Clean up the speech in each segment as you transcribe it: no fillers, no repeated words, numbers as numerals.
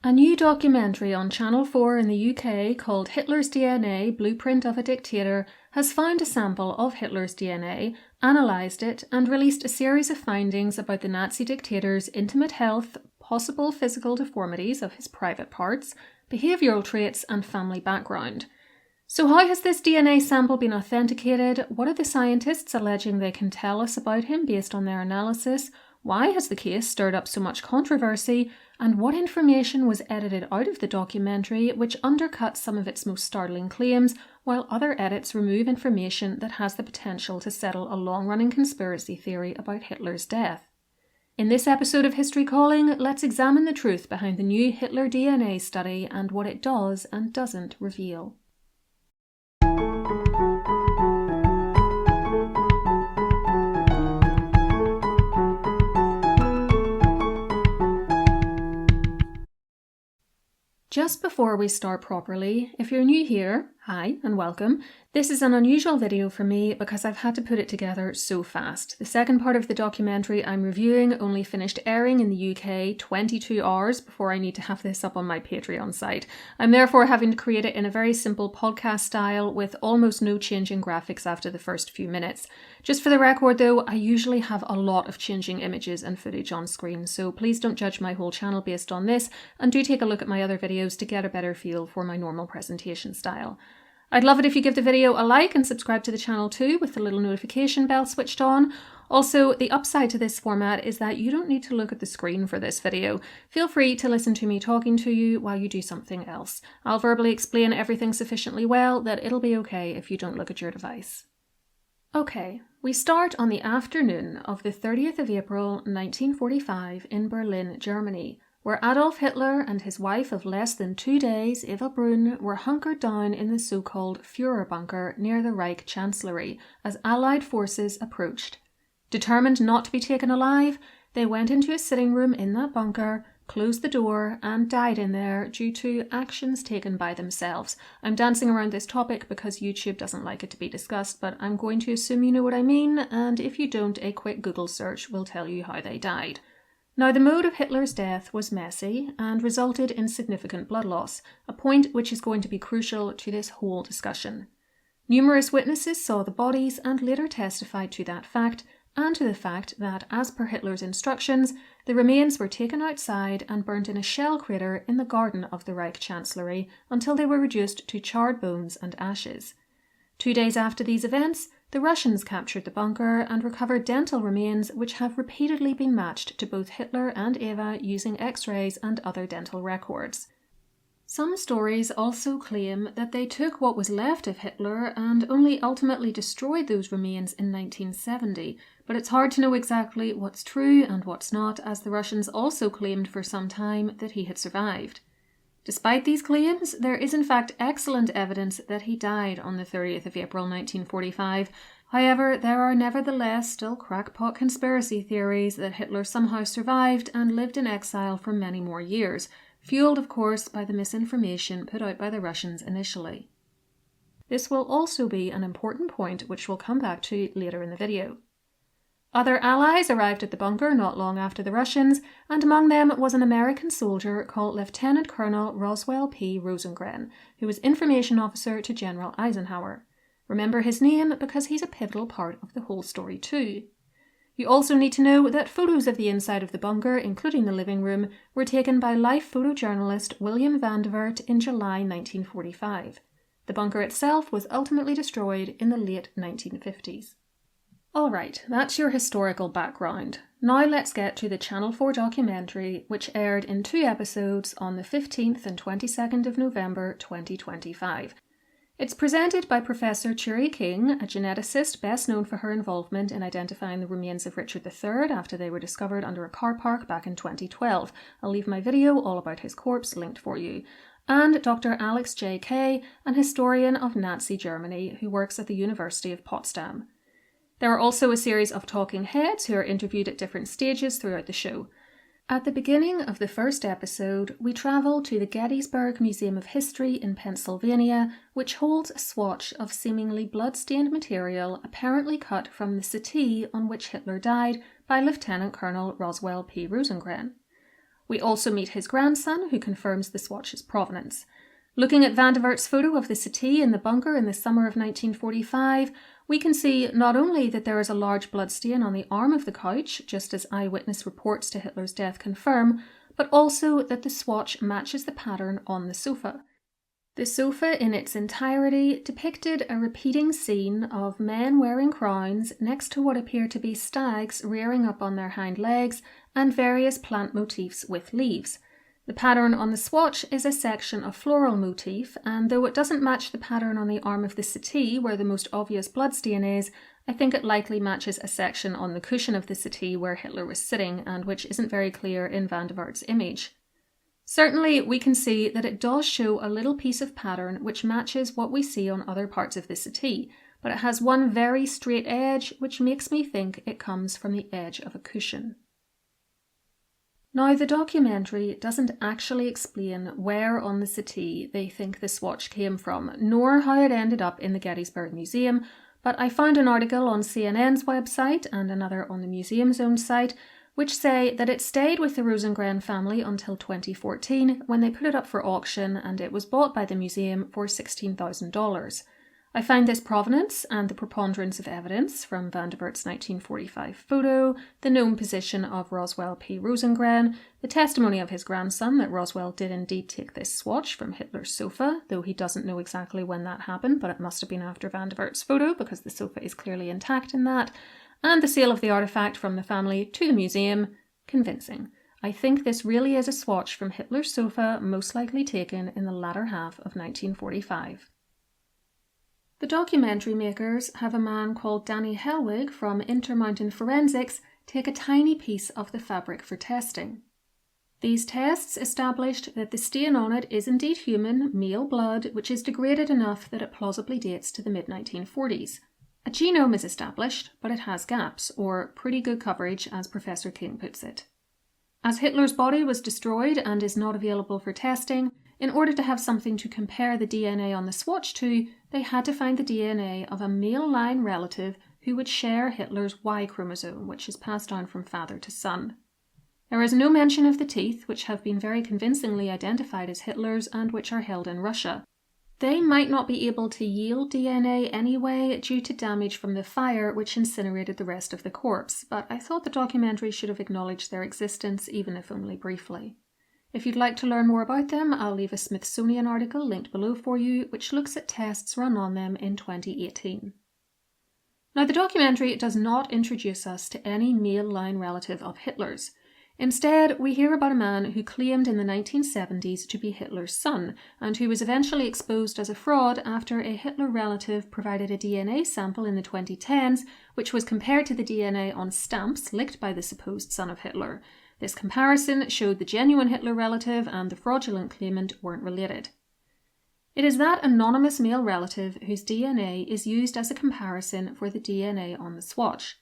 A new documentary on Channel 4 in the UK called Hitler's DNA, Blueprint of a Dictator has found a sample of Hitler's DNA, analysed it, and released a series of findings about the Nazi dictator's intimate health, possible physical deformities of his private parts, behavioural traits, and family background. So how has this DNA sample been authenticated? What are the scientists alleging they can tell us about him based on their analysis? Why has the case stirred up so much controversy? And what information was edited out of the documentary which undercuts some of its most startling claims, while other edits remove information that has the potential to settle a long-running conspiracy theory about Hitler's death? In this episode of History Calling, let's examine the truth behind the new Hitler DNA study and what it does and doesn't reveal. Just before we start properly, if you're new here, hi and welcome. This is an unusual video for me because I've had to put it together so fast. The second part of the documentary I'm reviewing only finished airing in the UK 22 hours before I need to have this up on my Patreon site. I'm therefore having to create it in a very simple podcast style with almost no changing graphics after the first few minutes. Just for the record though, I usually have a lot of changing images and footage on screen, so please don't judge my whole channel based on this, and do take a look at my other videos to get a better feel for my normal presentation style. I'd love it if you give the video a like and subscribe to the channel too with the little notification bell switched on. Also, the upside to this format is that you don't need to look at the screen for this video. Feel free to listen to me talking to you while you do something else. I'll verbally explain everything sufficiently well that it'll be okay if you don't look at your device. Okay, we start on the afternoon of the 30th of April 1945 in Berlin, Germany, where Adolf Hitler and his wife of less than 2 days, Eva Braun, were hunkered down in the so-called Führer bunker near the Reich Chancellery as Allied forces approached. Determined not to be taken alive, they went into a sitting room in that bunker, closed the door, and died in there due to actions taken by themselves. I'm dancing around this topic because YouTube doesn't like it to be discussed, but I'm going to assume you know what I mean, and if you don't, a quick Google search will tell you how they died. Now, the mode of Hitler's death was messy and resulted in significant blood loss, a point which is going to be crucial to this whole discussion. Numerous witnesses saw the bodies and later testified to that fact, and to the fact that, as per Hitler's instructions, the remains were taken outside and burnt in a shell crater in the garden of the Reich Chancellery until they were reduced to charred bones and ashes. 2 days after these events, the Russians captured the bunker and recovered dental remains which have repeatedly been matched to both Hitler and Eva using X-rays and other dental records. Some stories also claim that they took what was left of Hitler and only ultimately destroyed those remains in 1970, but it's hard to know exactly what's true and what's not, as the Russians also claimed for some time that he had survived. Despite these claims, there is in fact excellent evidence that he died on the 30th of April 1945. However, there are nevertheless still crackpot conspiracy theories that Hitler somehow survived and lived in exile for many more years, fueled of course by the misinformation put out by the Russians initially. This will also be an important point which we'll come back to later in the video. Other allies arrived at the bunker not long after the Russians, and among them was an American soldier called Lieutenant Colonel Roswell P. Rosengren, who was information officer to General Eisenhower. Remember his name because he's a pivotal part of the whole story too. You also need to know that photos of the inside of the bunker, including the living room, were taken by life photojournalist William Van de Wert in July 1945. The bunker itself was ultimately destroyed in the late 1950s. Alright, that's your historical background. Now let's get to the Channel 4 documentary, which aired in 2 episodes on the 15th and 22nd of November 2025. It's presented by Professor Turi King, a geneticist best known for her involvement in identifying the remains of Richard III after they were discovered under a car park back in 2012. I'll leave my video all about his corpse linked for you. And Dr. Alex J. Kay, an historian of Nazi Germany who works at the University of Potsdam. There are also a series of talking heads who are interviewed at different stages throughout the show. At the beginning of the first episode, we travel to the Gettysburg Museum of History in Pennsylvania, which holds a swatch of seemingly blood-stained material apparently cut from the settee on which Hitler died by Lieutenant Colonel Roswell P. Rosengren. We also meet his grandson, who confirms the swatch's provenance. Looking at Van de Wert's photo of the settee in the bunker in the summer of 1945, we can see not only that there is a large bloodstain on the arm of the couch, just as eyewitness reports to Hitler's death confirm, but also that the swatch matches the pattern on the sofa. The sofa in its entirety depicted a repeating scene of men wearing crowns next to what appear to be stags rearing up on their hind legs and various plant motifs with leaves. The pattern on the swatch is a section of floral motif, and though it doesn't match the pattern on the arm of the settee where the most obvious bloodstain is, I think it likely matches a section on the cushion of the settee where Hitler was sitting and which isn't very clear in Van de Wert's image. Certainly, we can see that it does show a little piece of pattern which matches what we see on other parts of the settee, but it has one very straight edge which makes me think it comes from the edge of a cushion. Now, the documentary doesn't actually explain where on the settee they think the swatch came from, nor how it ended up in the Gettysburg Museum, but I found an article on CNN's website and another on the museum's own site which say that it stayed with the Rosengren family until 2014 when they put it up for auction and it was bought by the museum for $16,000. I found this provenance and the preponderance of evidence from Van de Wert's 1945 photo, the known position of Roswell P. Rosengren, the testimony of his grandson that Roswell did indeed take this swatch from Hitler's sofa, though he doesn't know exactly when that happened, but it must have been after Van de Wert's photo because the sofa is clearly intact in that, and the sale of the artifact from the family to the museum, convincing. I think this really is a swatch from Hitler's sofa, most likely taken in the latter half of 1945. The documentary makers have a man called Danny Helwig from Intermountain Forensics take a tiny piece of the fabric for testing. These tests established that the stain on it is indeed human, male blood, which is degraded enough that it plausibly dates to the mid-1940s. A genome is established, but it has gaps, or pretty good coverage, as Professor King puts it. As Hitler's body was destroyed and is not available for testing, in order to have something to compare the DNA on the swatch to, they had to find the DNA of a male line relative who would share Hitler's Y chromosome, which is passed down from father to son. There is no mention of the teeth, which have been very convincingly identified as Hitler's and which are held in Russia. They might not be able to yield DNA anyway due to damage from the fire which incinerated the rest of the corpse, but I thought the documentary should have acknowledged their existence, even if only briefly. If you'd like to learn more about them, I'll leave a Smithsonian article linked below for you, which looks at tests run on them in 2018. Now, the documentary does not introduce us to any male line relative of Hitler's. Instead, we hear about a man who claimed in the 1970s to be Hitler's son, and who was eventually exposed as a fraud after a Hitler relative provided a DNA sample in the 2010s, which was compared to the DNA on stamps licked by the supposed son of Hitler. This comparison showed the genuine Hitler relative and the fraudulent claimant weren't related. It is that anonymous male relative whose DNA is used as a comparison for the DNA on the swatch.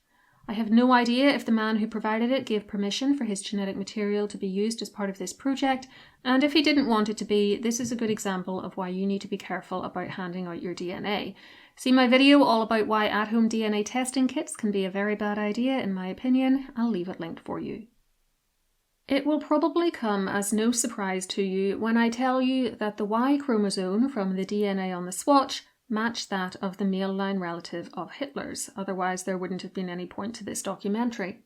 I have no idea if the man who provided it gave permission for his genetic material to be used as part of this project, and if he didn't want it to be, this is a good example of why you need to be careful about handing out your DNA. See my video all about why at-home DNA testing kits can be a very bad idea in my opinion. I'll leave it linked for you. It will probably come as no surprise to you when I tell you that the Y chromosome from the DNA on the swatch matched that of the male line relative of Hitler's, otherwise there wouldn't have been any point to this documentary.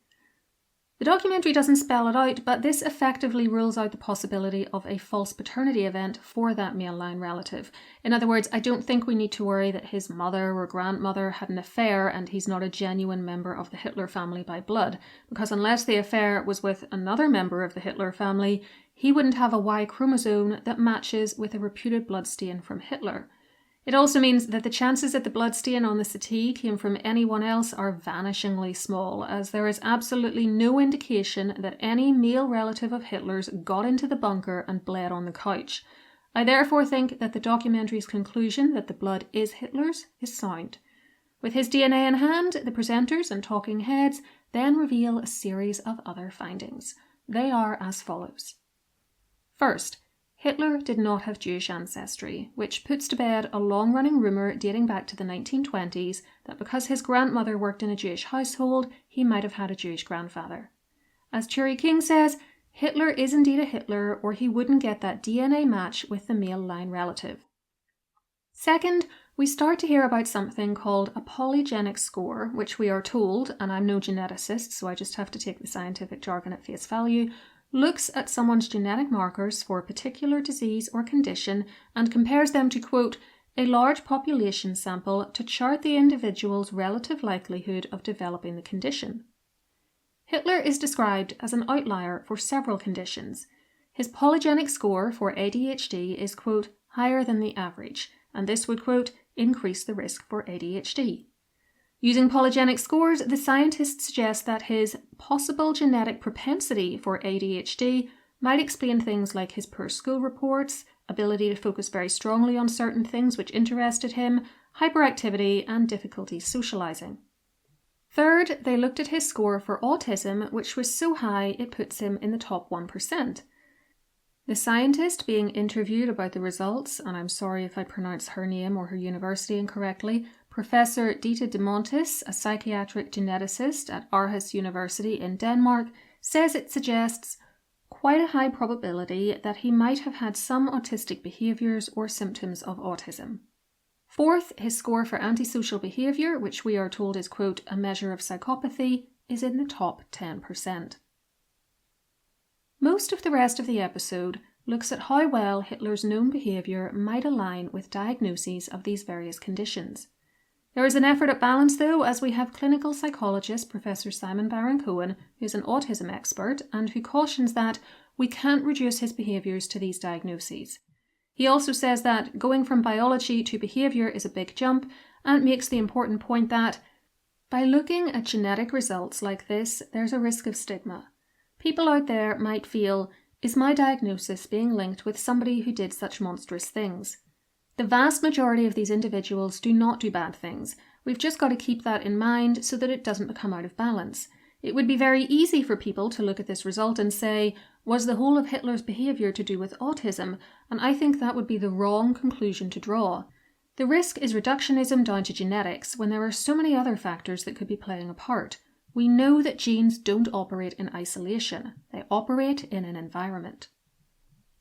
The documentary doesn't spell it out, but this effectively rules out the possibility of a false paternity event for that male line relative. In other words, I don't think we need to worry that his mother or grandmother had an affair and he's not a genuine member of the Hitler family by blood, because unless the affair was with another member of the Hitler family, he wouldn't have a Y chromosome that matches with a reputed bloodstain from Hitler. It also means that the chances that the bloodstain on the settee came from anyone else are vanishingly small, as there is absolutely no indication that any male relative of Hitler's got into the bunker and bled on the couch. I therefore think that the documentary's conclusion that the blood is Hitler's is sound. With his DNA in hand, the presenters and talking heads then reveal a series of other findings. They are as follows. First, Hitler did not have Jewish ancestry, which puts to bed a long-running rumour dating back to the 1920s that because his grandmother worked in a Jewish household, he might have had a Jewish grandfather. As Turi King says, Hitler is indeed a Hitler, or he wouldn't get that DNA match with the male line relative. Second, we start to hear about something called a polygenic score, which we are told, and I'm no geneticist, so I just have to take the scientific jargon at face value, looks at someone's genetic markers for a particular disease or condition and compares them to, quote, a large population sample to chart the individual's relative likelihood of developing the condition. Hitler is described as an outlier for several conditions. His polygenic score for ADHD is, quote, higher than the average, and this would, quote, increase the risk for ADHD. Using polygenic scores, the scientists suggest that his possible genetic propensity for ADHD might explain things like his poor school reports, ability to focus very strongly on certain things which interested him, hyperactivity, and difficulty socializing. Third, they looked at his score for autism, which was so high it puts him in the top 1%. The scientist being interviewed about the results, and I'm sorry if I pronounce her name or her university incorrectly, Professor Dita de Montis, a psychiatric geneticist at Aarhus University in Denmark, says it suggests quite a high probability that he might have had some autistic behaviours or symptoms of autism. Fourth, his score for antisocial behaviour, which we are told is, quote, a measure of psychopathy, is in the top 10%. Most of the rest of the episode looks at how well Hitler's known behaviour might align with diagnoses of these various conditions. There is an effort at balance, though, as we have clinical psychologist Professor Simon Baron-Cohen, who is an autism expert and who cautions that we can't reduce his behaviours to these diagnoses. He also says that going from biology to behaviour is a big jump and makes the important point that by looking at genetic results like this, there's a risk of stigma. People out there might feel, is my diagnosis being linked with somebody who did such monstrous things? The vast majority of these individuals do not do bad things. We've just got to keep that in mind so that it doesn't become out of balance. It would be very easy for people to look at this result and say, was the whole of Hitler's behaviour to do with autism? And I think that would be the wrong conclusion to draw. The risk is reductionism down to genetics when there are so many other factors that could be playing a part. We know that genes don't operate in isolation. They operate in an environment.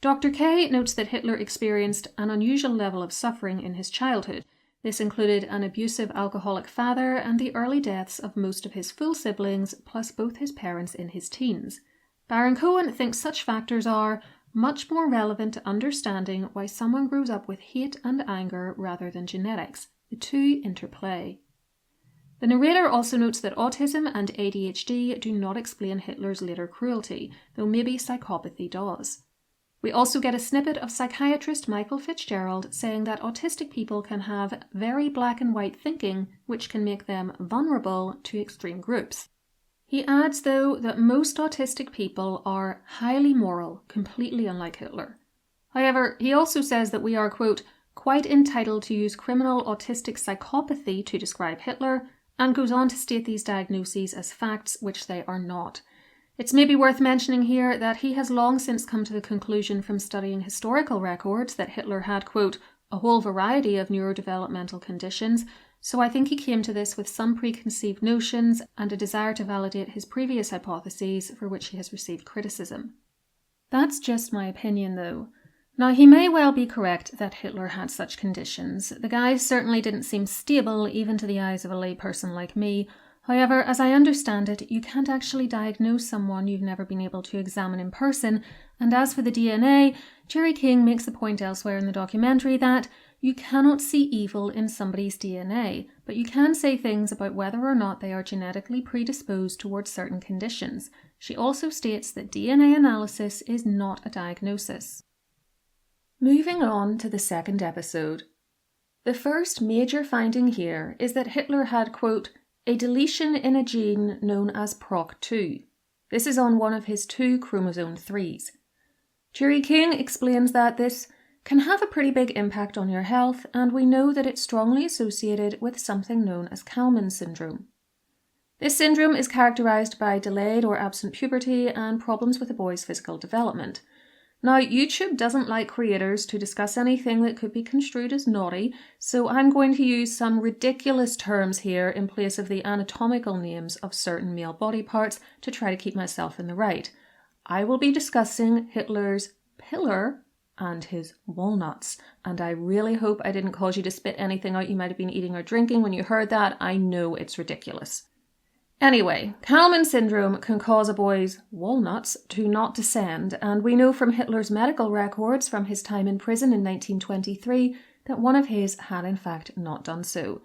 Dr. K notes that Hitler experienced an unusual level of suffering in his childhood. This included an abusive alcoholic father and the early deaths of most of his full siblings, plus both his parents in his teens. Baron-Cohen thinks such factors are much more relevant to understanding why someone grows up with hate and anger rather than genetics. The two interplay. The narrator also notes that autism and ADHD do not explain Hitler's later cruelty, though maybe psychopathy does. We also get a snippet of psychiatrist Michael Fitzgerald saying that autistic people can have very black and white thinking, which can make them vulnerable to extreme groups. He adds, though, that most autistic people are highly moral, completely unlike Hitler. However, he also says that we are, quote, quite entitled to use criminal autistic psychopathy to describe Hitler, and goes on to state these diagnoses as facts, which they are not. It's maybe worth mentioning here that he has long since come to the conclusion from studying historical records that Hitler had, quote, a whole variety of neurodevelopmental conditions, so I think he came to this with some preconceived notions and a desire to validate his previous hypotheses for which he has received criticism. That's just my opinion, though. Now, he may well be correct that Hitler had such conditions. The guy certainly didn't seem stable, even to the eyes of a layperson like me. However, as I understand it, you can't actually diagnose someone you've never been able to examine in person, and as for the DNA, Turi King makes the point elsewhere in the documentary that you cannot see evil in somebody's DNA, but you can say things about whether or not they are genetically predisposed towards certain conditions. She also states that DNA analysis is not a diagnosis. Moving on to the second episode. The first major finding here is that Hitler had, quote, a deletion in a gene known as PROC2. This is on one of his 2 chromosome 3s. Turi King explains that this can have a pretty big impact on your health, and we know that it's strongly associated with something known as Kallmann syndrome. This syndrome is characterized by delayed or absent puberty and problems with a boy's physical development. Now, YouTube doesn't like creators to discuss anything that could be construed as naughty, so I'm going to use some ridiculous terms here in place of the anatomical names of certain male body parts to try to keep myself in the right. I will be discussing Hitler's pillar and his walnuts. And I really hope I didn't cause you to spit anything out you might have been eating or drinking when you heard that. I know it's ridiculous. Anyway, Kallmann syndrome can cause a boy's walnuts to not descend, and we know from Hitler's medical records from his time in prison in 1923 that one of his had in fact not done so.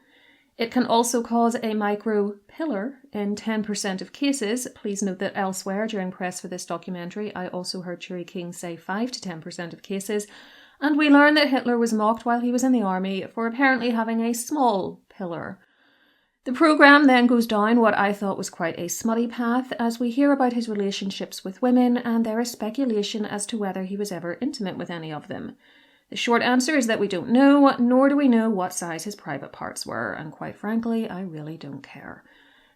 It can also cause a micro-pillar in 10% of cases. Please note that elsewhere during press for this documentary, I also heard Turi King say 5 to 10% of cases, and we learn that Hitler was mocked while he was in the army for apparently having a small pillar. The programme then goes down what I thought was quite a smutty path as we hear about his relationships with women, and there is speculation as to whether he was ever intimate with any of them. The short answer is that we don't know, nor do we know what size his private parts were, and quite frankly, I really don't care.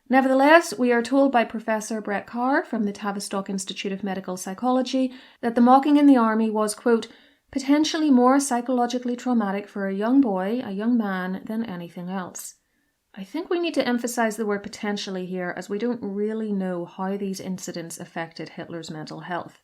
Nevertheless, we are told by Professor Brett Carr from the Tavistock Institute of Medical Psychology that the mocking in the army was, quote, potentially more psychologically traumatic for a young boy, a young man, than anything else. I think we need to emphasise the word potentially here, as we don't really know how these incidents affected Hitler's mental health.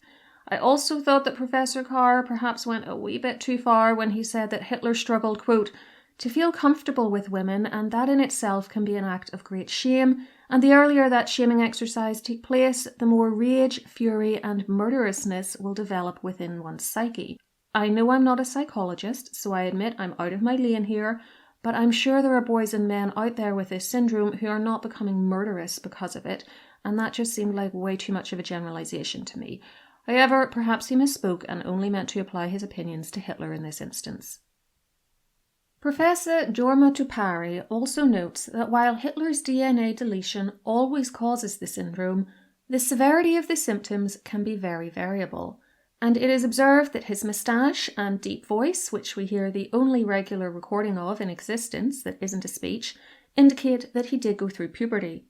I also thought that Professor Carr perhaps went a wee bit too far when he said that Hitler struggled, quote, to feel comfortable with women, and that in itself can be an act of great shame, and the earlier that shaming exercise take place, the more rage, fury, and murderousness will develop within one's psyche. I know I'm not a psychologist, so I admit I'm out of my lane here, but I'm sure there are boys and men out there with this syndrome who are not becoming murderous because of it, and that just seemed like way too much of a generalisation to me. However, perhaps he misspoke and only meant to apply his opinions to Hitler in this instance. Professor Jorma Tupari also notes that while Hitler's DNA deletion always causes the syndrome, the severity of the symptoms can be very variable. And it is observed that his moustache and deep voice, which we hear the only regular recording of in existence that isn't a speech, indicate that he did go through puberty.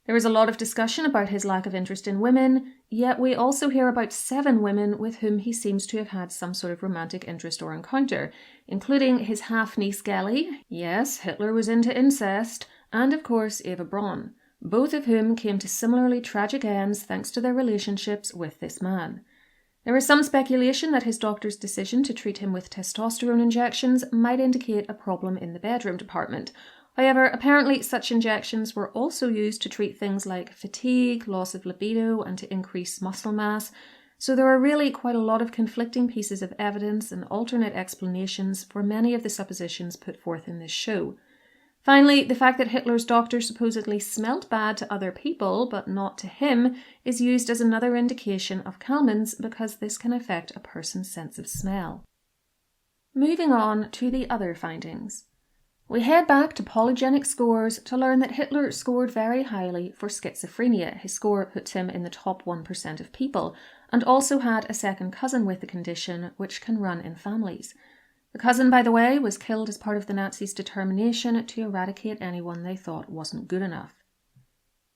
There is a lot of discussion about his lack of interest in women, yet we also hear about 7 women with whom he seems to have had some sort of romantic interest or encounter, including his half-niece Gelly, yes, Hitler was into incest, and of course Eva Braun, both of whom came to similarly tragic ends thanks to their relationships with this man. There is some speculation that his doctor's decision to treat him with testosterone injections might indicate a problem in the bedroom department. However, apparently such injections were also used to treat things like fatigue, loss of libido, and to increase muscle mass. So there are really quite a lot of conflicting pieces of evidence and alternate explanations for many of the suppositions put forth in this show. Finally, the fact that Hitler's doctor supposedly smelt bad to other people, but not to him, is used as another indication of Kallmann's because this can affect a person's sense of smell. Moving on to the other findings. We head back to polygenic scores to learn that Hitler scored very highly for schizophrenia. His score puts him in the top 1% of people, and also had a second cousin with the condition, which can run in families. The cousin, by the way, was killed as part of the Nazis' determination to eradicate anyone they thought wasn't good enough.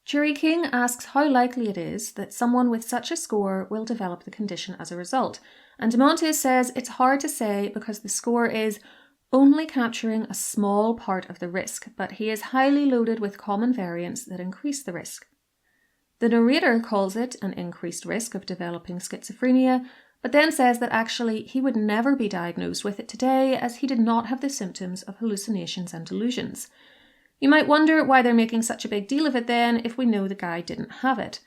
Turi King asks how likely it is that someone with such a score will develop the condition as a result, and Montes says it's hard to say because the score is only capturing a small part of the risk, but he is highly loaded with common variants that increase the risk. The narrator calls it an increased risk of developing schizophrenia, but then says that actually he would never be diagnosed with it today as he did not have the symptoms of hallucinations and delusions. You might wonder why they're making such a big deal of it then if we know the guy didn't have it.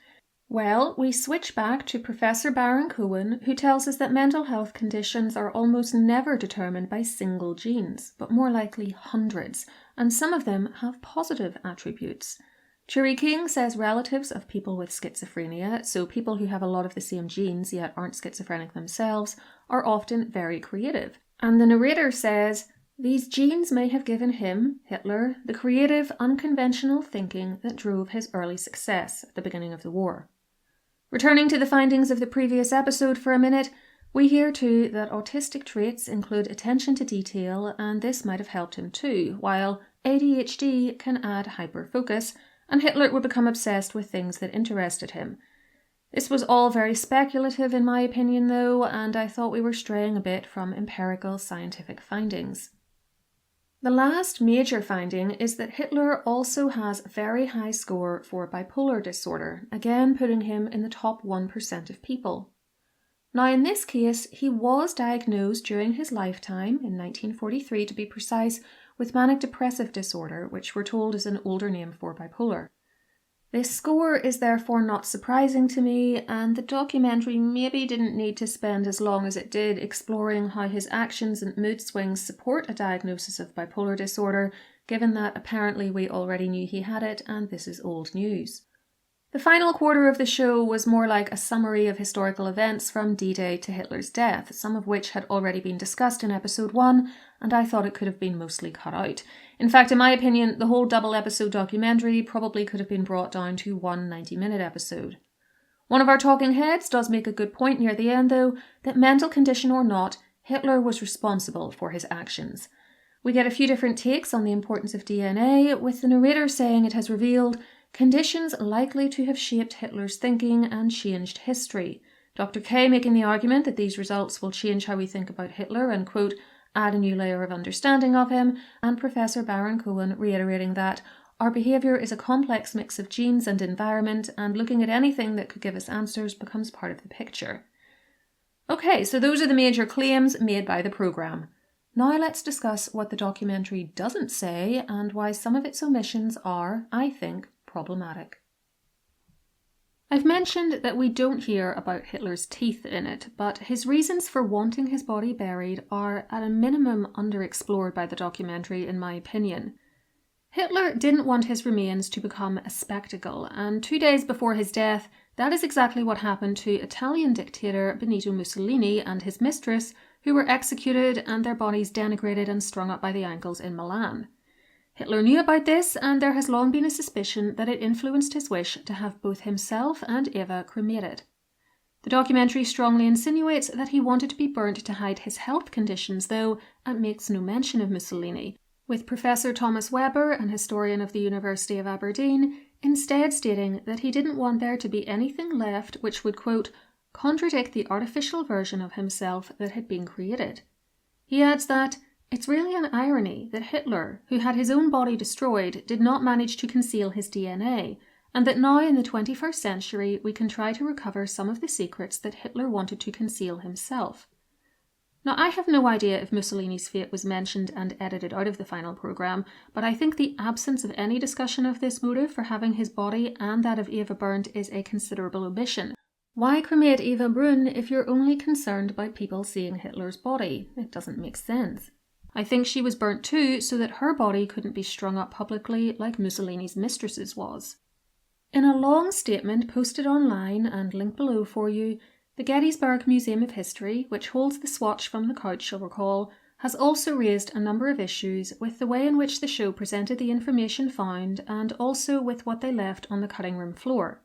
Well, we switch back to Professor Baron Cohen, who tells us that mental health conditions are almost never determined by single genes, but more likely hundreds, and some of them have positive attributes. Turi King says relatives of people with schizophrenia, so people who have a lot of the same genes yet aren't schizophrenic themselves, are often very creative. And the narrator says, these genes may have given him, Hitler, the creative, unconventional thinking that drove his early success at the beginning of the war. Returning to the findings of the previous episode for a minute, we hear too that autistic traits include attention to detail, and this might have helped him too, while ADHD can add hyperfocus, and Hitler would become obsessed with things that interested him. This was all very speculative in my opinion though, and I thought we were straying a bit from empirical scientific findings. The last major finding is that Hitler also has a very high score for bipolar disorder, again putting him in the top 1% of people. Now in this case, he was diagnosed during his lifetime, in 1943 to be precise, with manic depressive disorder, which we're told is an older name for bipolar. This score is therefore not surprising to me, and the documentary maybe didn't need to spend as long as it did exploring how his actions and mood swings support a diagnosis of bipolar disorder, given that apparently we already knew he had it and this is old news. The final quarter of the show was more like a summary of historical events from D-Day to Hitler's death, some of which had already been discussed in episode 1, and I thought it could have been mostly cut out. In fact, in my opinion, the whole double-episode documentary probably could have been brought down to one 90-minute episode. One of our talking heads does make a good point near the end, though, that mental condition or not, Hitler was responsible for his actions. We get a few different takes on the importance of DNA, with the narrator saying it has revealed conditions likely to have shaped Hitler's thinking and changed history. Dr. K making the argument that these results will change how we think about Hitler and, quote, add a new layer of understanding of him, and Professor Baron Cohen reiterating that our behaviour is a complex mix of genes and environment, and looking at anything that could give us answers becomes part of the picture. Okay, so those are the major claims made by the programme. Now let's discuss what the documentary doesn't say and why some of its omissions are, I think, problematic. I've mentioned that we don't hear about Hitler's teeth in it, but his reasons for wanting his body buried are at a minimum underexplored by the documentary in my opinion. Hitler didn't want his remains to become a spectacle, and 2 days before his death, that is exactly what happened to Italian dictator Benito Mussolini and his mistress, who were executed and their bodies denigrated and strung up by the ankles in Milan. Hitler knew about this, and there has long been a suspicion that it influenced his wish to have both himself and Eva cremated. The documentary strongly insinuates that he wanted to be burnt to hide his health conditions, though it makes no mention of Mussolini, with Professor Thomas Weber, an historian of the University of Aberdeen, instead stating that he didn't want there to be anything left which would, quote, contradict the artificial version of himself that had been created. He adds that it's really an irony that Hitler, who had his own body destroyed, did not manage to conceal his DNA, and that now in the 21st century we can try to recover some of the secrets that Hitler wanted to conceal himself. Now, I have no idea if Mussolini's fate was mentioned and edited out of the final programme, but I think the absence of any discussion of this motive for having his body and that of Eva burnt is a considerable omission. Why cremate Eva Braun if you're only concerned about people seeing Hitler's body? It doesn't make sense. I think she was burnt too so that her body couldn't be strung up publicly like Mussolini's mistress's was. In a long statement posted online and linked below for you, the Gettysburg Museum of History, which holds the swatch from the couch you'll recall, has also raised a number of issues with the way in which the show presented the information found and also with what they left on the cutting room floor.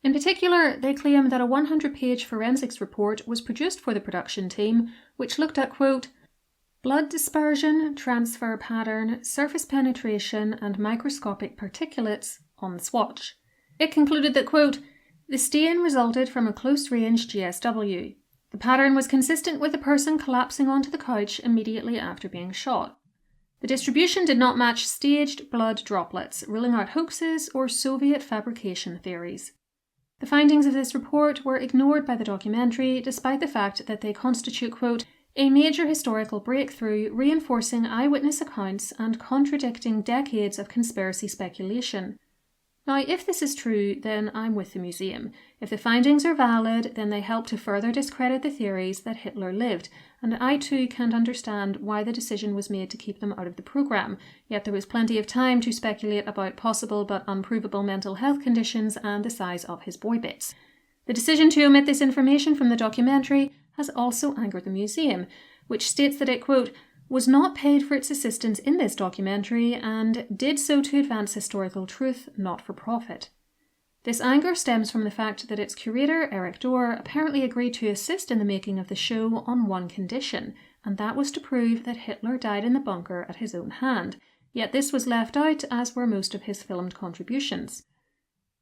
In particular, they claim that a 100-page forensics report was produced for the production team, which looked at, quote, blood dispersion, transfer pattern, surface penetration, and microscopic particulates on the swatch. It concluded that, quote, the stain resulted from a close-range GSW. The pattern was consistent with a person collapsing onto the couch immediately after being shot. The distribution did not match staged blood droplets, ruling out hoaxes or Soviet fabrication theories. The findings of this report were ignored by the documentary, despite the fact that they constitute, quote, a major historical breakthrough reinforcing eyewitness accounts and contradicting decades of conspiracy speculation. Now, if this is true, then I'm with the museum. If the findings are valid, then they help to further discredit the theories that Hitler lived, and I too can't understand why the decision was made to keep them out of the programme, yet there was plenty of time to speculate about possible but unprovable mental health conditions and the size of his boy bits. The decision to omit this information from the documentary has also angered the museum, which states that it, quote, was not paid for its assistance in this documentary and did so to advance historical truth, not for profit. This anger stems from the fact that its curator, Eric Dorr, apparently agreed to assist in the making of the show on one condition, and that was to prove that Hitler died in the bunker at his own hand, yet this was left out, as were most of his filmed contributions.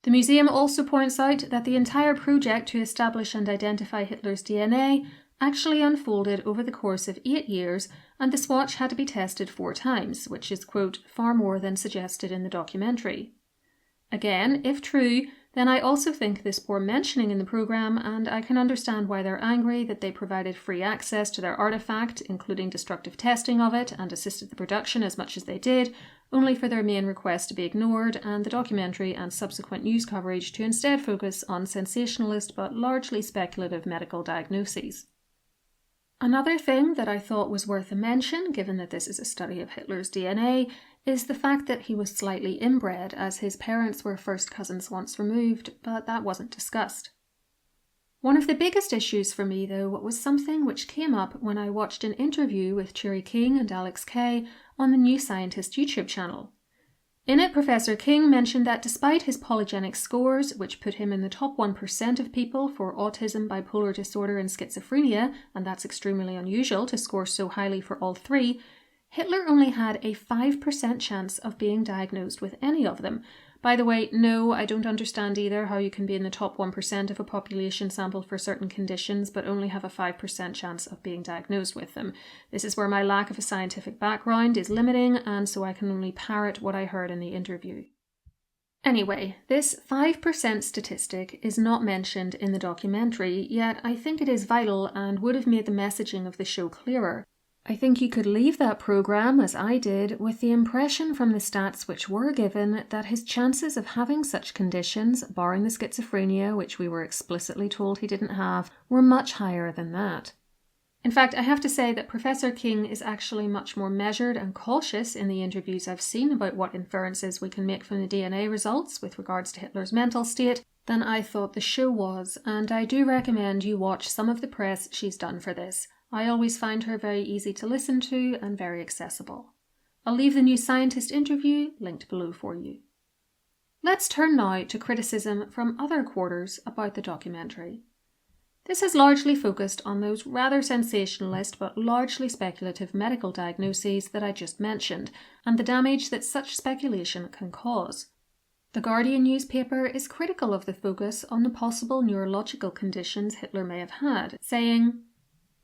The museum also points out that the entire project to establish and identify Hitler's DNA actually unfolded over the course of 8 years, and the swatch had to be tested 4 times, which is, quote, far more than suggested in the documentary. Again, if true, then I also think this bore mentioning in the programme, and I can understand why they're angry that they provided free access to their artefact, including destructive testing of it, and assisted the production as much as they did, only for their main request to be ignored and the documentary and subsequent news coverage to instead focus on sensationalist but largely speculative medical diagnoses. Another thing that I thought was worth a mention, given that this is a study of Hitler's DNA, is the fact that he was slightly inbred, as his parents were first cousins once removed, but that wasn't discussed. One of the biggest issues for me, though, was something which came up when I watched an interview with Turi King and Alex Kay on the New Scientist YouTube channel. In it, Professor King mentioned that despite his polygenic scores, which put him in the top 1% of people for autism, bipolar disorder and schizophrenia, and that's extremely unusual to score so highly for all 3, Hitler only had a 5% chance of being diagnosed with any of them. By the way, no, I don't understand either how you can be in the top 1% of a population sample for certain conditions, but only have a 5% chance of being diagnosed with them. This is where my lack of a scientific background is limiting, and so I can only parrot what I heard in the interview. Anyway, this 5% statistic is not mentioned in the documentary, yet I think it is vital and would have made the messaging of the show clearer. I think you could leave that programme, as I did, with the impression from the stats which were given that his chances of having such conditions, barring the schizophrenia, which we were explicitly told he didn't have, were much higher than that. In fact, I have to say that Professor King is actually much more measured and cautious in the interviews I've seen about what inferences we can make from the DNA results with regards to Hitler's mental state than I thought the show was, and I do recommend you watch some of the press she's done for this. I always find her very easy to listen to and very accessible. I'll leave the New Scientist interview linked below for you. Let's turn now to criticism from other quarters about the documentary. This has largely focused on those rather sensationalist but largely speculative medical diagnoses that I just mentioned, and the damage that such speculation can cause. The Guardian newspaper is critical of the focus on the possible neurological conditions Hitler may have had, saying,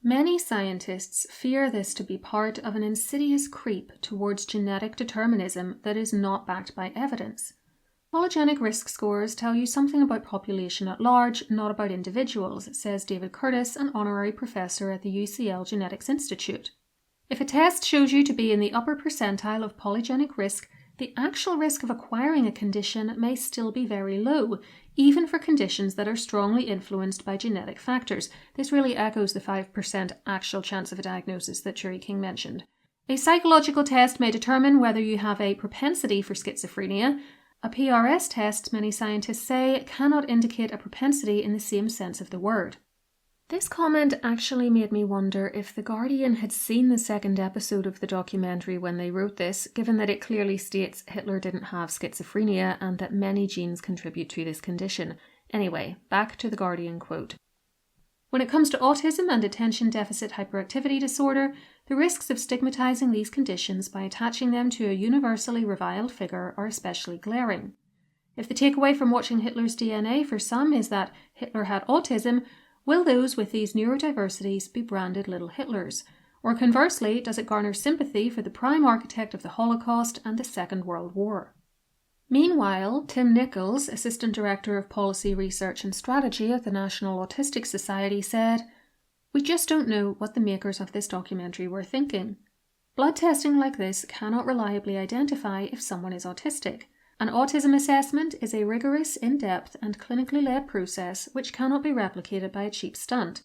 "Many scientists fear this to be part of an insidious creep towards genetic determinism that is not backed by evidence. Polygenic risk scores tell you something about population at large, not about individuals," says David Curtis, an honorary professor at the UCL Genetics Institute. "If a test shows you to be in the upper percentile of polygenic risk, the actual risk of acquiring a condition may still be very low, even for conditions that are strongly influenced by genetic factors." This really echoes the 5% actual chance of a diagnosis that Turi King mentioned. "A psychological test may determine whether you have a propensity for schizophrenia. A PRS test, many scientists say, cannot indicate a propensity in the same sense of the word." This comment actually made me wonder if The Guardian had seen the second episode of the documentary when they wrote this, given that it clearly states Hitler didn't have schizophrenia and that many genes contribute to this condition. Anyway, back to The Guardian quote. "When it comes to autism and attention deficit hyperactivity disorder, the risks of stigmatizing these conditions by attaching them to a universally reviled figure are especially glaring. If the takeaway from watching Hitler's DNA for some is that Hitler had autism, will those with these neurodiversities be branded little Hitlers? Or conversely, does it garner sympathy for the prime architect of the Holocaust and the Second World War?" Meanwhile, Tim Nichols, Assistant Director of Policy Research and Strategy at the National Autistic Society, said, "We just don't know what the makers of this documentary were thinking. Blood testing like this cannot reliably identify if someone is autistic. An autism assessment is a rigorous, in-depth and clinically led process which cannot be replicated by a cheap stunt.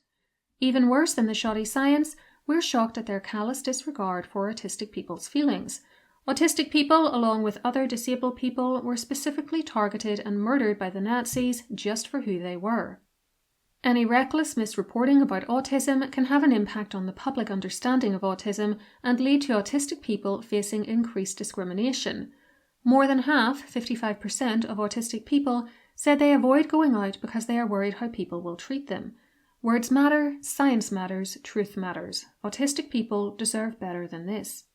Even worse than the shoddy science, we're shocked at their callous disregard for autistic people's feelings. Autistic people, along with other disabled people, were specifically targeted and murdered by the Nazis just for who they were. Any reckless misreporting about autism can have an impact on the public understanding of autism and lead to autistic people facing increased discrimination. More than half, 55% of autistic people said they avoid going out because they are worried how people will treat them. Words matter, science matters, truth matters. Autistic people deserve better than this."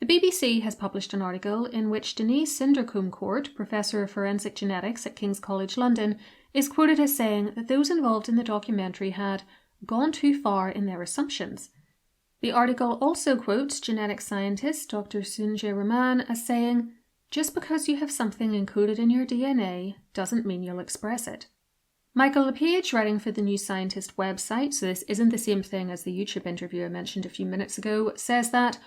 The BBC has published an article in which Denise Sindercombe-Court, Professor of Forensic Genetics at King's College London, is quoted as saying that those involved in the documentary had gone too far in their assumptions. The article also quotes genetic scientist Dr. Sunjay Raman as saying, "Just because you have something encoded in your DNA doesn't mean you'll express it." Michael LePage, writing for the New Scientist website, so this isn't the same thing as the YouTube interview I mentioned a few minutes ago, says that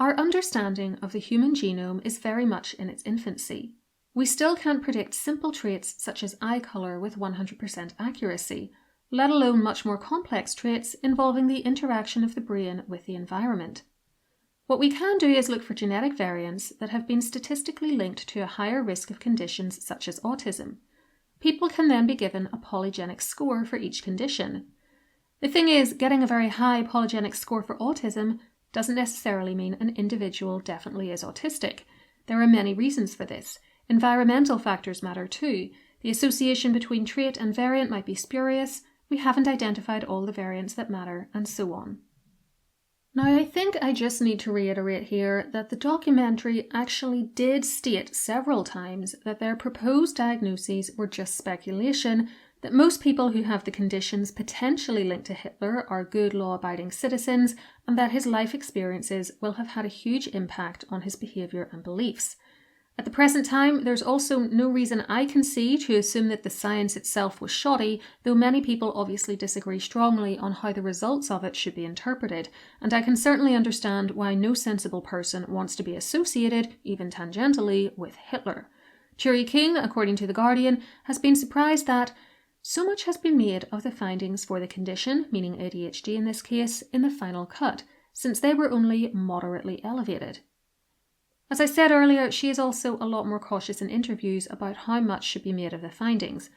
our understanding of the human genome is very much in its infancy. We still can't predict simple traits such as eye color with 100% accuracy, let alone much more complex traits involving the interaction of the brain with the environment. What we can do is look for genetic variants that have been statistically linked to a higher risk of conditions such as autism. People can then be given a polygenic score for each condition. The thing is, getting a very high polygenic score for autism doesn't necessarily mean an individual definitely is autistic. There are many reasons for this. Environmental factors matter too. The association between trait and variant might be spurious, we haven't identified all the variants that matter, and so on. Now, I think I just need to reiterate here that the documentary actually did state several times that their proposed diagnoses were just speculation, that most people who have the conditions potentially linked to Hitler are good law-abiding citizens, and that his life experiences will have had a huge impact on his behaviour and beliefs. At the present time, there's also no reason I can see to assume that the science itself was shoddy, though many people obviously disagree strongly on how the results of it should be interpreted, and I can certainly understand why no sensible person wants to be associated, even tangentially, with Hitler. Turi King, according to The Guardian, has been surprised that so much has been made of the findings for the condition, meaning ADHD in this case, in the final cut, since they were only moderately elevated. As I said earlier, she is also a lot more cautious in interviews about how much should be made of the findings.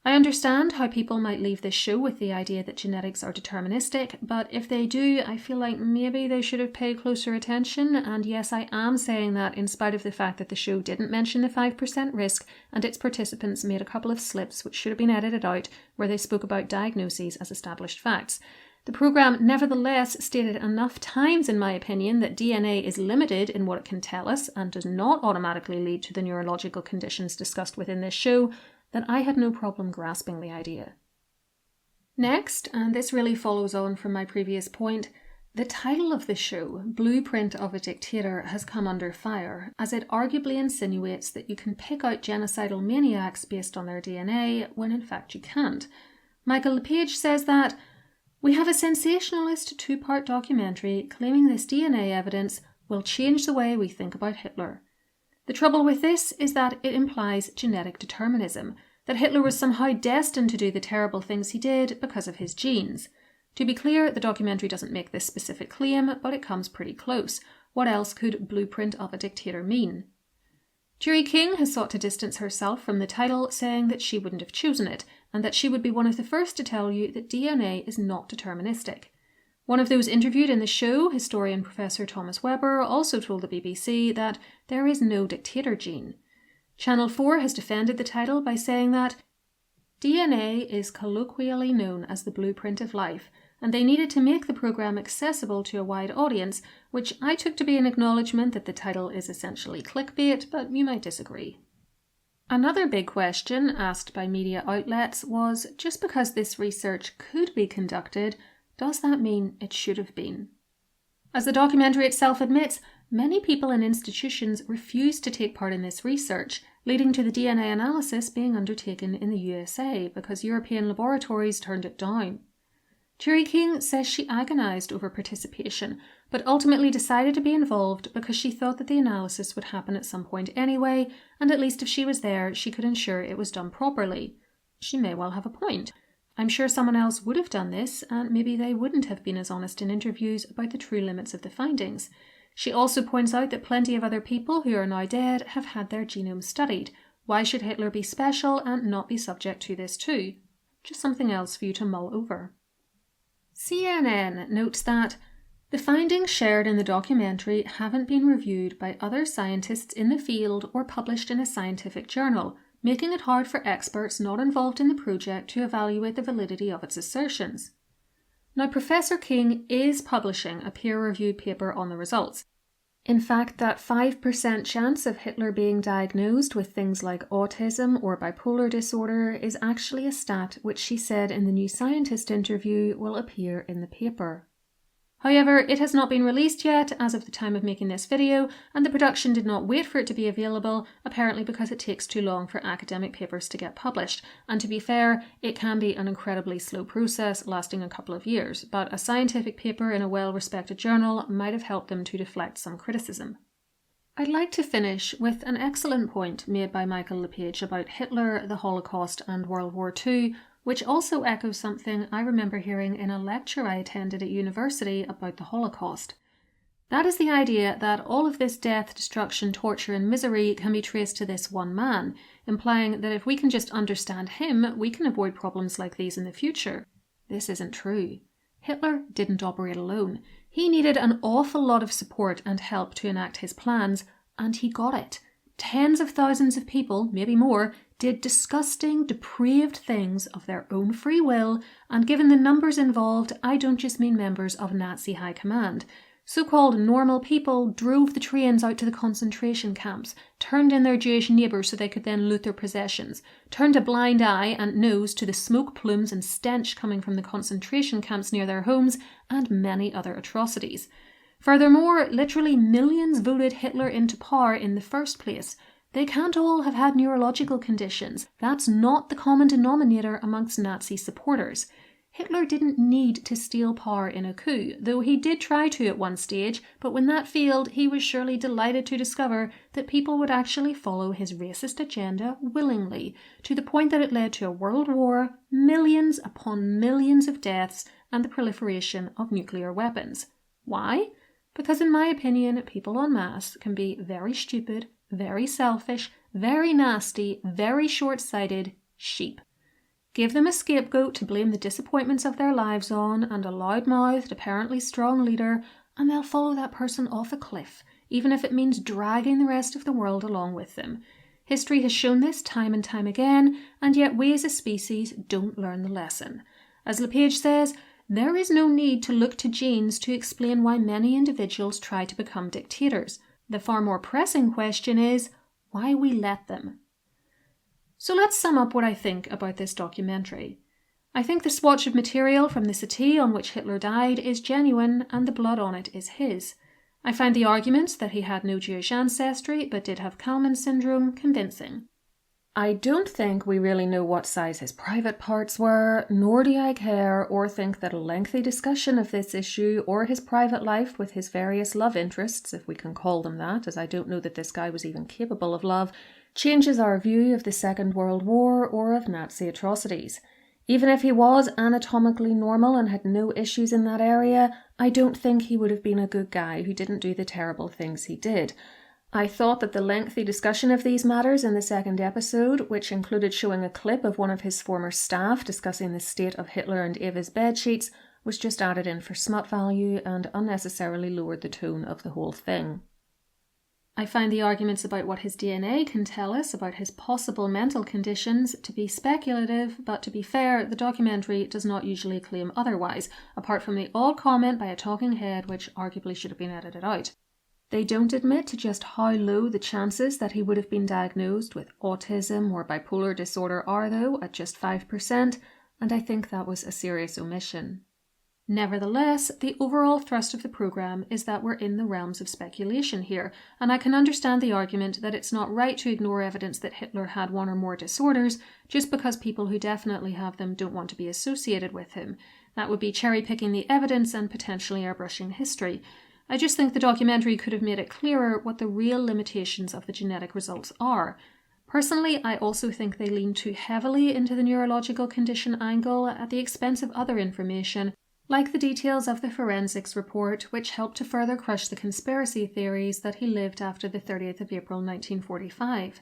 I understand how people might leave this show with the idea that genetics are deterministic, but if they do, I feel like maybe they should have paid closer attention, and yes, I am saying that in spite of the fact that the show didn't mention the 5% risk, and its participants made a couple of slips which should have been edited out, where they spoke about diagnoses as established facts. The programme nevertheless stated enough times, in my opinion, that DNA is limited in what it can tell us and does not automatically lead to the neurological conditions discussed within this show, that I had no problem grasping the idea. Next, and this really follows on from my previous point, the title of the show, Blueprint of a Dictator, has come under fire, as it arguably insinuates that you can pick out genocidal maniacs based on their DNA, when in fact you can't. Michael LePage says that we have a sensationalist two-part documentary claiming this DNA evidence will change the way we think about Hitler. The trouble with this is that it implies genetic determinism, that Hitler was somehow destined to do the terrible things he did because of his genes. To be clear, the documentary doesn't make this specific claim, but it comes pretty close. What else could Blueprint of a Dictator mean? Turi King has sought to distance herself from the title, saying that she wouldn't have chosen it, and that she would be one of the first to tell you that DNA is not deterministic. One of those interviewed in the show, historian Professor Thomas Webber, also told the BBC that there is no dictator gene. Channel 4 has defended the title by saying that DNA is colloquially known as the blueprint of life, and they needed to make the programme accessible to a wide audience, which I took to be an acknowledgement that the title is essentially clickbait, but you might disagree. Another big question asked by media outlets was, just because this research could be conducted, does that mean it should have been? As the documentary itself admits, many people and institutions refused to take part in this research, leading to the DNA analysis being undertaken in the USA because European laboratories turned it down. Turi King says she agonised over participation, but ultimately decided to be involved because she thought that the analysis would happen at some point anyway, and at least if she was there, she could ensure it was done properly. She may well have a point. I'm sure someone else would have done this, and maybe they wouldn't have been as honest in interviews about the true limits of the findings. She also points out that plenty of other people who are now dead have had their genomes studied. Why should Hitler be special and not be subject to this too? Just something else for you to mull over. CNN notes that the findings shared in the documentary haven't been reviewed by other scientists in the field or published in a scientific journal, making it hard for experts not involved in the project to evaluate the validity of its assertions. Now, Professor King is publishing a peer-reviewed paper on the results. In fact, that 5% chance of Hitler being diagnosed with things like autism or bipolar disorder is actually a stat which she said in the New Scientist interview will appear in the paper. However, it has not been released yet as of the time of making this video, and the production did not wait for it to be available, apparently because it takes too long for academic papers to get published. And to be fair, it can be an incredibly slow process lasting a couple of years, but a scientific paper in a well-respected journal might have helped them to deflect some criticism. I'd like to finish with an excellent point made by Michael LePage about Hitler, the Holocaust and World War II, which also echoes something I remember hearing in a lecture I attended at university about the Holocaust. That is the idea that all of this death, destruction, torture and misery can be traced to this one man, implying that if we can just understand him, we can avoid problems like these in the future. This isn't true. Hitler didn't operate alone. He needed an awful lot of support and help to enact his plans, and he got it. Tens of thousands of people, maybe more, did disgusting, depraved things of their own free will, and given the numbers involved, I don't just mean members of Nazi high command. So-called normal people drove the trains out to the concentration camps, turned in their Jewish neighbours so they could then loot their possessions, turned a blind eye and nose to the smoke plumes and stench coming from the concentration camps near their homes, and many other atrocities. Furthermore, literally millions voted Hitler into power in the first place. They can't all have had neurological conditions. That's not the common denominator amongst Nazi supporters. Hitler didn't need to steal power in a coup, though he did try to at one stage, but when that failed, he was surely delighted to discover that people would actually follow his racist agenda willingly, to the point that it led to a world war, millions upon millions of deaths, and the proliferation of nuclear weapons. Why? Because in my opinion, people en masse can be very stupid, very selfish, very nasty, very short-sighted sheep. Give them a scapegoat to blame the disappointments of their lives on and a loud-mouthed, apparently strong leader, and they'll follow that person off a cliff, even if it means dragging the rest of the world along with them. History has shown this time and time again, and yet we as a species don't learn the lesson. As LePage says, there is no need to look to genes to explain why many individuals try to become dictators. The far more pressing question is, why we let them. So let's sum up what I think about this documentary. I think the swatch of material from the settee on which Hitler died is genuine and the blood on it is his. I find the arguments that he had no Jewish ancestry but did have Kallmann syndrome convincing. I don't think we really know what size his private parts were, nor do I care or think that a lengthy discussion of this issue or his private life with his various love interests, if we can call them that, as I don't know that this guy was even capable of love, changes our view of the Second World War or of Nazi atrocities. Even if he was anatomically normal and had no issues in that area, I don't think he would have been a good guy who didn't do the terrible things he did. I thought that the lengthy discussion of these matters in the second episode, which included showing a clip of one of his former staff discussing the state of Hitler and Eva's bedsheets, was just added in for smut value and unnecessarily lowered the tone of the whole thing. I find the arguments about what his DNA can tell us about his possible mental conditions to be speculative, but to be fair, the documentary does not usually claim otherwise, apart from the odd comment by a talking head which arguably should have been edited out. They don't admit to just how low the chances that he would have been diagnosed with autism or bipolar disorder are, though, at just 5%, and I think that was a serious omission. Nevertheless, the overall thrust of the programme is that we're in the realms of speculation here, and I can understand the argument that it's not right to ignore evidence that Hitler had one or more disorders just because people who definitely have them don't want to be associated with him. That would be cherry-picking the evidence and potentially airbrushing history. I just think the documentary could have made it clearer what the real limitations of the genetic results are. Personally, I also think they lean too heavily into the neurological condition angle at the expense of other information, like the details of the forensics report, which helped to further crush the conspiracy theories that he lived after the 30th of April 1945.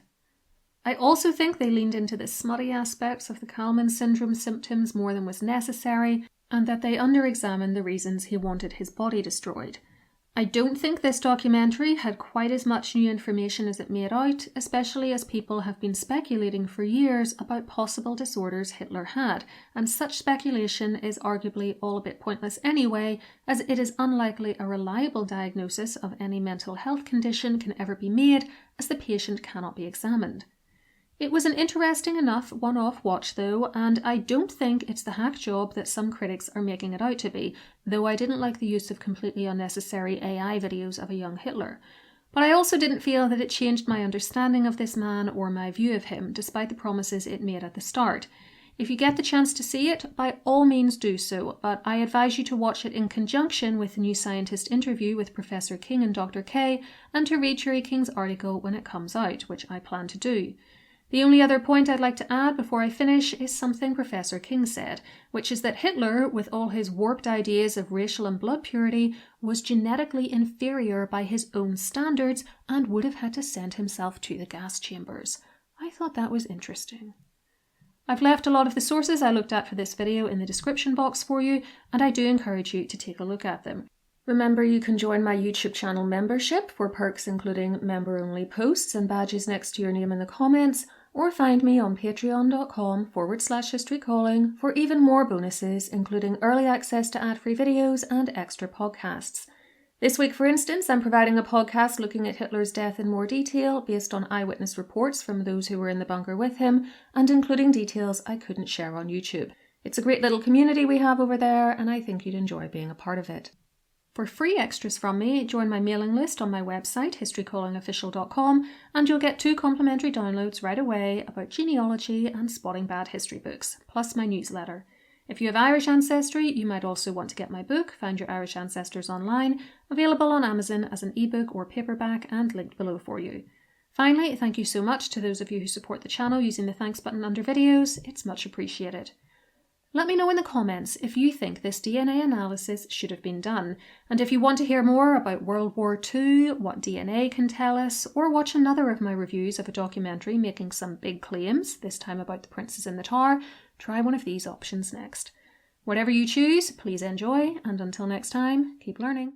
I also think they leaned into the smutty aspects of the Kallmann syndrome symptoms more than was necessary, and that they under-examined the reasons he wanted his body destroyed. I don't think this documentary had quite as much new information as it made out, especially as people have been speculating for years about possible disorders Hitler had, and such speculation is arguably all a bit pointless anyway, as it is unlikely a reliable diagnosis of any mental health condition can ever be made, as the patient cannot be examined. It was an interesting enough one-off watch though, and I don't think it's the hack job that some critics are making it out to be, though I didn't like the use of completely unnecessary AI videos of a young Hitler. But I also didn't feel that it changed my understanding of this man or my view of him, despite the promises it made at the start. If you get the chance to see it, by all means do so, but I advise you to watch it in conjunction with the New Scientist interview with Professor King and Dr. K, and to read Turi King's article when it comes out, which I plan to do. The only other point I'd like to add before I finish is something Professor King said, which is that Hitler, with all his warped ideas of racial and blood purity, was genetically inferior by his own standards and would have had to send himself to the gas chambers. I thought that was interesting. I've left a lot of the sources I looked at for this video in the description box for you, and I do encourage you to take a look at them. Remember, you can join my YouTube channel membership for perks including member-only posts and badges next to your name in the comments, or find me on patreon.com/historycalling for even more bonuses, including early access to ad-free videos and extra podcasts. This week, for instance, I'm providing a podcast looking at Hitler's death in more detail based on eyewitness reports from those who were in the bunker with him, and including details I couldn't share on YouTube. It's a great little community we have over there, and I think you'd enjoy being a part of it. For free extras from me, join my mailing list on my website, historycallingofficial.com, and you'll get 2 complimentary downloads right away about genealogy and spotting bad history books, plus my newsletter. If you have Irish ancestry, you might also want to get my book, Find Your Irish Ancestors Online, available on Amazon as an ebook or paperback and linked below for you. Finally, thank you so much to those of you who support the channel using the thanks button under videos. It's much appreciated. Let me know in the comments if you think this DNA analysis should have been done, and if you want to hear more about World War II, what DNA can tell us, or watch another of my reviews of a documentary making some big claims, this time about the princes in the Tower, try one of these options next. Whatever you choose, please enjoy, and until next time, keep learning.